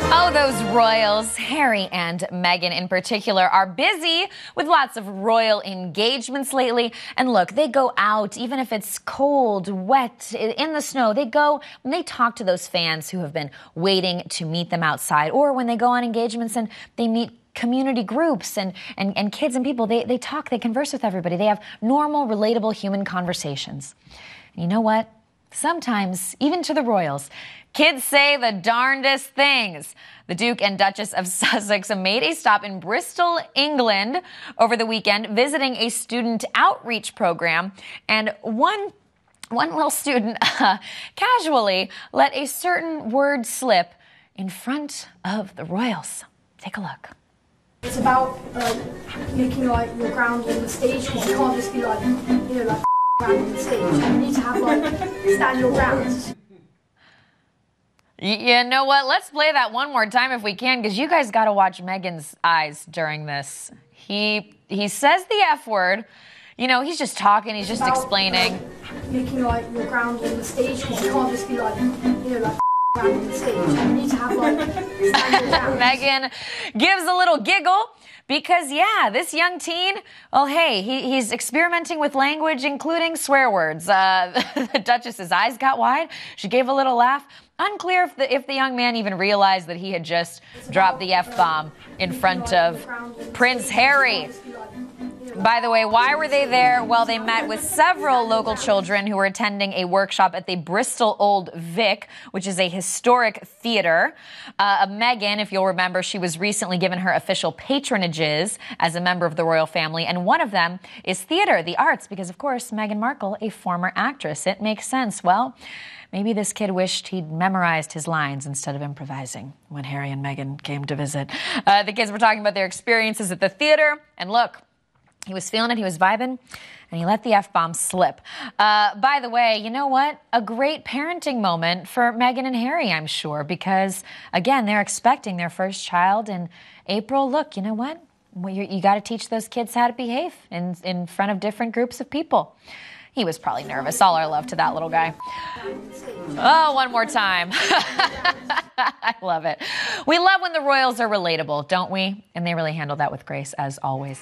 Oh, those royals, Harry and Meghan in particular, are busy with lots of royal engagements lately. And look, they go out, even if it's cold, wet, in the snow. They go and they talk to those fans who have been waiting to meet them outside, or when they go on engagements and they meet community groups and kids and people. They talk, they converse with everybody. They have normal, relatable human conversations. And you know what? Sometimes, even to the royals, kids say the darndest things. The Duke and Duchess of Sussex made a stop in Bristol, England over the weekend, visiting a student outreach program. And one little student casually let a certain word slip in front of the royals. Take a look. It's about making like your ground on the stage, because you can't just be like, like ground on the stage. You need to have stand your ground. You know what? Let's play that one more time if we can, because you guys got to watch Meghan's eyes during this. He says the F word. He's just talking. He's just explaining. Making like your ground on the stage, because you can't just be like, like ground on the stage. You need to have stand your ground. Meghan gives a little giggle. Because, this young teen, well, hey, he's experimenting with language, including swear words. The Duchess's eyes got wide. She gave a little laugh. Unclear if the young man even realized that he had just dropped the F-bomb in front of Prince Harry. By the way, why were they there? Well, they met with several local children who were attending a workshop at the Bristol Old Vic, which is a historic theater. Meghan, if you'll remember, she was recently given her official patronages as a member of the royal family, and one of them is theater, the arts, because, of course, Meghan Markle, a former actress. It makes sense. Well, maybe this kid wished he'd memorized his lines instead of improvising when Harry and Meghan came to visit. The kids were talking about their experiences at the theater, and look, he was feeling it, he was vibing, and he let the F-bomb slip. By the way, you know what? A great parenting moment for Meghan and Harry, I'm sure, because, again, they're expecting their first child in April. Look, you know what? You got to teach those kids how to behave in front of different groups of people. He was probably nervous. All our love to that little guy. Oh, one more time. I love it. We love when the royals are relatable, don't we? And they really handle that with grace, as always.